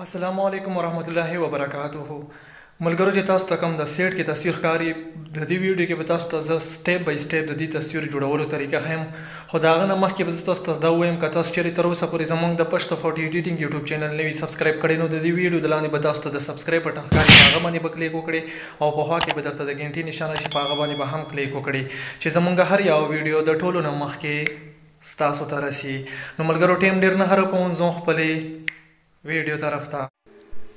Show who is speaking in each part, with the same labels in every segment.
Speaker 1: السلام علیکم ورحمۃ اللہ وبرکاتہ ملګرو چې تاسو ته کوم د سیټ کې تصویر ښکاري د دې ویډیو کې به تاسو ته زه سټیپ بای سټیپ د دې تصویر جوړولو طریقه ښیم خو د هغه نه مخکې به زه تاسو ته دا ووایم که تاسو چیرې تر اوسه پورې زمونږ د پشتو فوټو ایډیټینګ یوټیوب چینل نه وي سبسکریب کړی نو د دې ویډیو د لاندې به تاسو ته د سبسکریب بټن ښکاري په هغه باندې به کلیک وکړئ او په خوا کې به درته د ګنټې نشان راشي په هغه باندې به هم کلیک وکړئ چې زمونږ هر یو ویډیو د ټولو نه مخکې ستاسو ته رسي نو ملګرو ټیم ډېر نه هروپوم زه خپلې ویډیو طرف ته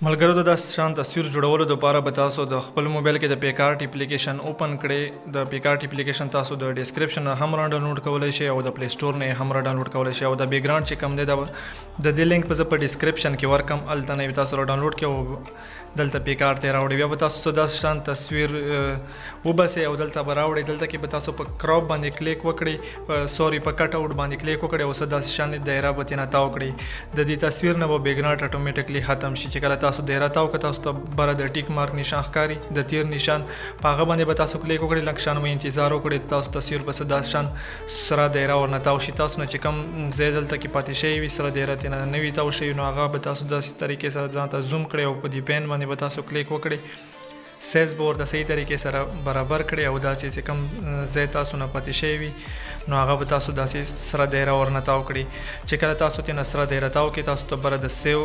Speaker 1: ملګرو د داسې شان تصویر جوړولو لپاره به تاسو د خپل موبایل کې د PicsArt اپلیکیشن اوپن کړئ د PicsArt اپلیکیشن تاسو د ډسکرپشن نه هم را ډاونلوډ کولی شئ او د پلی سټور نه هم را ډاونلوډ کولی شئ او د بیک ګراوند چې کوم دی د دې لینک به زه په ډسکرپشن کې ورکم هلته نه تاسو را ډاونلوډ کړئ او دلته PicsArt ته راوړئ بیا به تاسو داسې شان تصویر وباسئ او دلته به راوړئ دلته کې به تاسو په کراپ باندې کلیک وکړئ سوري په کټ آوټ باندې کلیک وکړئ او څه داسې شان دایره به ترېنه تاو کړئ د دې تصویر نه به بیک ګراوند اټومیټکلی ختم شي چې کله تاسو دایره تاو کړئ تاسو ته بره د ټیک مارک نشان ښکاري د تیر نشان په هغه باندې به تاسو کلیک وکړئ لږ شان به انتظار وکړئ تاسو تصویر به څه داسې شان سره دایره ورنه تاو شي تاسو نه چې کوم ځای دلته کې پاتې شوی وي سره دایره ترېنه نه وي تاو شوي نو هغه به تاسو داسې طریقې سره ځان ته زوم کړئ او په دې پین باندې به تاسو کلیک وکړئ سیز به ورته صحیح طریقې سره برابر کړئ او داسې چې کوم ځای تاسو نه پاتې شوی وي نو هغه به تاسو داسې سره دایره ورنه تاو کړئ چې کله تاسو ترېنه سره دایره تاو کړئ تاسو ته بره د سیو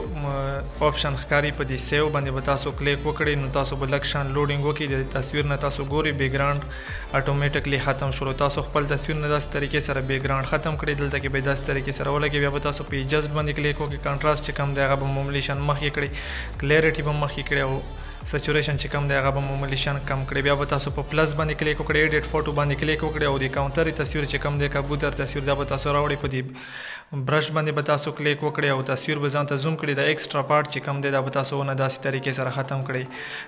Speaker 1: آپشن ښکاري په دې سیو باندې به تاسو کلیک وکړئ نو تاسو به لږ شان لوډینګ وکړي د تصویر نه تاسو ګورئ بیک ګراوند اټومیټکلی ختم شروع تاسو خپل تصویر نه داسې طریقې سره بیک ګراوند ختم کړئ دلته کې به داسې طریقې سره ولګي بیا به تاسو په ایجسټ باندې کلیک وکړئ کانټراسټ چې کوم دی هغه به معمولی شان مخکې کړئ کلیریټي به مخکې کړئ او سچوریشن چې کوم دی هغه به معمولی شان کم کړئ بیا به تاسو په پلس باندې کلیک وکړئ ایډیټ فوټو باندې کلیک وکړئ او د کاونټر تصویر چې کوم دی کبوتر تصویر دا به تاسو راوړئ په دې برش باندې به تاسو کلیک وکړئ او تصویر به ځان ته زوم کړئ د ایکسټرا پارت چې کوم دی دا به تاسو ونه داسې طریقې سره ختم کړئ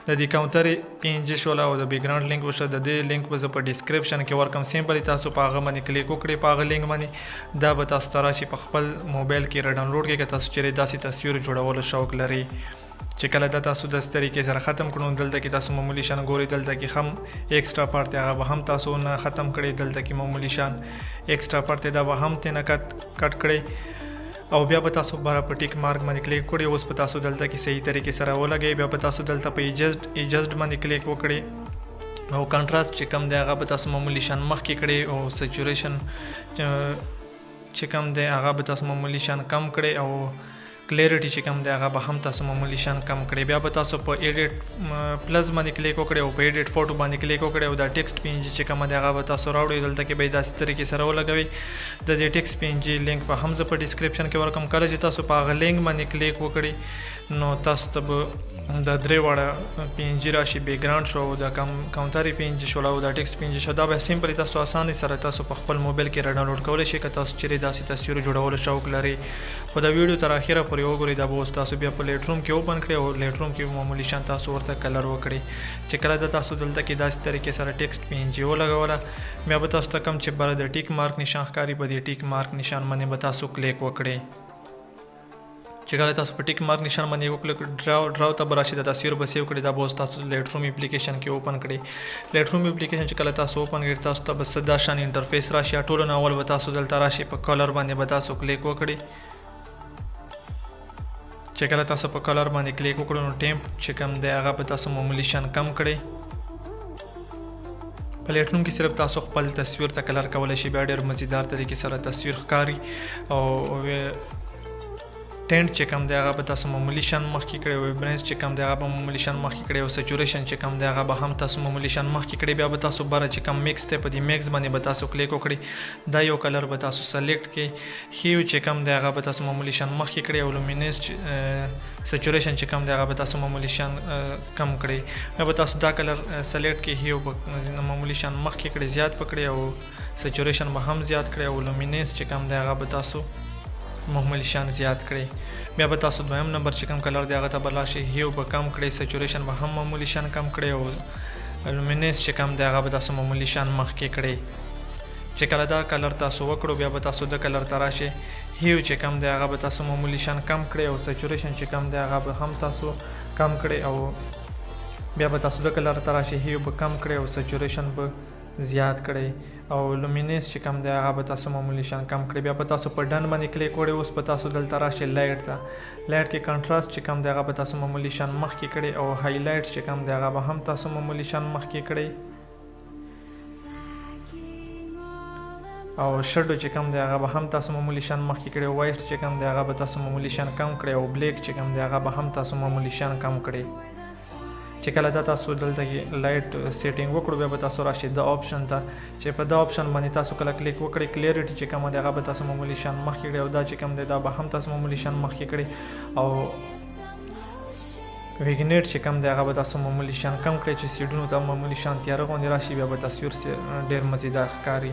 Speaker 1: د دې کاونټر پینج شوله او د بیک ګراوند لینک وشو د دې لینک به زه په ډسکرپشن کې ورکم سیمپلی تاسو په هغه باندې کلیک وکړئ په هغه لینک باندې دا به تاسو ته راشي په خپل موبایل کې را ډاونلوډ کړئ که تاسو چیرې داسې تصویر جوړولو شوق لرئ چې کله دا تاسو داسې طریقې سره ختم کړو دلته کې تاسو معمولی شان ګورئ دلته کې هم ایکسټرا پارت دی هغه به هم تاسو نه ختم کړئ دلته کې معمولی شان ایکسټرا پارت دی دا به هم ترېنه کټ کړئ او بیا به تاسو بره په ټیک مارک باندې کلیک کړئ اوس به تاسو دلته کې صحیح طریقې سره ولګئ بیا به تاسو دلته په ایجسټ باندې کلیک وکړئ او کانټراسټ چې کوم دی هغه به تاسو معمولی شان مخکې کړئ او سچوریشن چې کوم دی هغه به تاسو معمولی شان کم کړئ او کلیریټي چې کوم دی هغه به هم تاسو معمولی شان کم کړئ بیا به تاسو په ایډیټ پلس باندې کلیک وکړئ او په ایډیټ فوټو باندې کلیک وکړئ او دا ټیکسټ پینج چې کومه دی هغه به تاسو راوړئ دلته کې به داسې طریقې سره ولګوئ د دې ټیکسټ پینج لینک به هم زه په ډسکرپشن کې ورکوم کله چې تاسو په هغه لینک باندې کلیک وکړئ نو تاسو ته به د درې واړه پینجي راشي بیک ګراوند شو او د کاونټري پینج شو او د ټیکسټ پینج شو دا به سیمپلی تاسو اسانۍ سره تاسو په خپل موبایل کې را ډاونلوډ کولی شئ که تاسو چیرې داسې تصویر جوړولو شوق لرئ خو دا ویډیو تر اخره پورې وګورئ دا به اوس تاسو بیا په لیټ روم کې اوپن کړئ او لیټ روم کې معمولی شان تاسو ورته کلر وکړئ چې کله د تاسو دلته کې داسې طریقې سره ټیکسټ پینج ولګوله بیا به تاسو ته کوم چې بره د ټیک مارک نشان ښکاري په دې ټیک مارک نشان باندې به تاسو کلیک وکړئ چې کله تاسو په ټیک مارک نشان باندې وکړئ ډراو ته به راشي د تصویر به سیو کړئ دا به اوس تاسو لیټ روم اپلیکیشن کې اوپن کړئ لیټ روم اپلیکیشن چې کله تاسو اوپن کړئ تاسو ته به څه دا شان انټرفیس راشي ټولو نه اول به تاسو دلته راشي په کلر باندې به تاسو کلیک وکړئ چې کله تاسو په کلر باندې کلیک وکړو نو ټیمپ چې کوم دی هغه به تاسو معمولی شان کم کړئ په لیټ روم کې صرف تاسو خپل تصویر ته کلر کولی شئ بیا ډېر مزیدار طریقې سره تصویر ښکاري او ټینټ چې کوم دی هغه به تاسو معمولی شان مخکې کړئ او ویبرنس چې کوم دی هغه به معمولی شان مخکې کړئ او سچوریشن چې کوم دی هغه به هم تاسو معمولی شان مخکې کړئ بیا به تاسو بره چې کوم میکس دی په دې میکس باندې به تاسو کلیک وکړئ دا یو کلر به تاسو سلیکټ کړئ هیو چې کوم دی هغه به تاسو معمولی شان مخکې کړئ او لومینس سچوریشن چې کوم دی هغه به تاسو معمولی شان کم کړئ بیا به تاسو دا کلر سلیکټ کړئ هیو به معمولی شان مخکې کړئ زیات پکړئ او سچوریشن به هم زیات کړئ او لومینس چې کوم دی هغه به تاسو معمولی شان زیات کړئ بیا به تاسو دویم نمبر چې کوم کلر دی هغه ته به راشئ هیو به کم کړئ سچوریشن به هم معمولی شان کم کړئ او لومینس چې کوم دی هغه به تاسو معمولی شان مخکې کړئ چې کله دا کلر تاسو وکړو بیا به تاسو د کلر ته راشئ هیو چې کوم دی هغه به تاسو معمولی شان کم کړئ او سچوریشن چې کوم دی هغه به هم تاسو کم کړئ او بیا به تاسو د کلر ته راشئ هیو به کم کړئ او سچوریشن به زیات کړئ او لومیننس چې کوم دی هغه به تاسو معمولی شان کم کړئ. بیا به تاسو په ډن باندې کلیک وکړئ. اوس به تاسو دلته راشئ لایټ ته. لایټ کې کنټراست چې کوم دی هغه به تاسو معمولی شان مخکې کړئ او هایلایټ چې کوم دی هغه به هم تاسو معمولی شان مخکې کړئ او شډو چې کوم دی هغه به هم تاسو معمولی شان مخکې کړئ. وایټ چې کوم دی هغه به تاسو معمولی شان کم کړئ او بلیک چې کوم دی هغه به هم تاسو معمولی شان کم کړئ. چې کله دا تاسو دلته لایټ سیټینګ وکړو بیا به تاسو راشئ د آپشن ته چې په دا آپشن باندې تاسو کله کلیک وکړئ کلیریټي چې کومه دی هغه به تاسو معمولی شان مخکې کړئ او دا چې کوم دی دا به هم تاسو معمولی شان مخکې کړئ او ویګنیټ چې کوم دی هغه به تاسو معمولی شان کم کړئ چې سیډونو ته معمولی شان تیاره غوندې راشي. بیا به تصویر ډېر مزیدار ښکاري.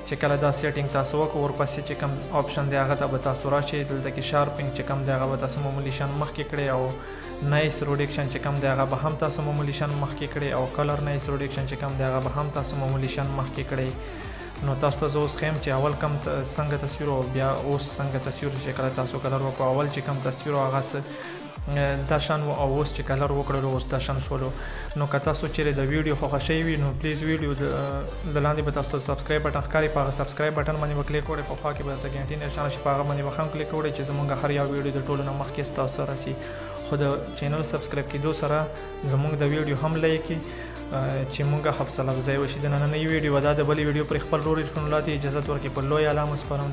Speaker 1: چې کله دا سیټینګ تاسو وکړو ورپسې چې کوم آپشن دی هغه ته به تاسو راشئ. دلته کې شارپینګ چې کوم دی هغه به تاسو معمولی شان مخکې کړئ او نایس روډکشن چې کوم دی هغه به هم تاسو معمولی شان مخکې کړئ او کلر نایس روډکشن چې کوم دی هغه به هم تاسو معمولی شان مخکې کړئ. نو تاسو ته زه اوس ښیم چې اول کم څنګه تصویر او بیا اوس څنګه تصویر چې کله تاسو کلر وکړو اول چې کوم تصویر هغه دا شان و او اوس چې کلر وکړلو اوس دا شان شولو. نو که تاسو چیرې د ویډیو خوښه شوی وي نو پلیز ویډیو د لاندې به تاسو ته سبسکریب بټن ښکاري په هغه سبسکریب بټن باندې به کلیک وکړئ. په خوا کې به درته ګنټۍ نشانه شي په هغه باندې به هم کلیک وکړئ چې زمونږ هر یو ویډیو د ټولو نه مخکې ستاسو سره راسي. خو د چینل سبسکریب کېدو سره زمونږ د ویډیو هم لایک کړئ چې مونږ حوصله افزایي وشي. د نننۍ ویډیو دا د بلې ویډیو پر خپل ورور عرفان الله ته اجازه ورکړئ. په لوی اعلان وسپارم.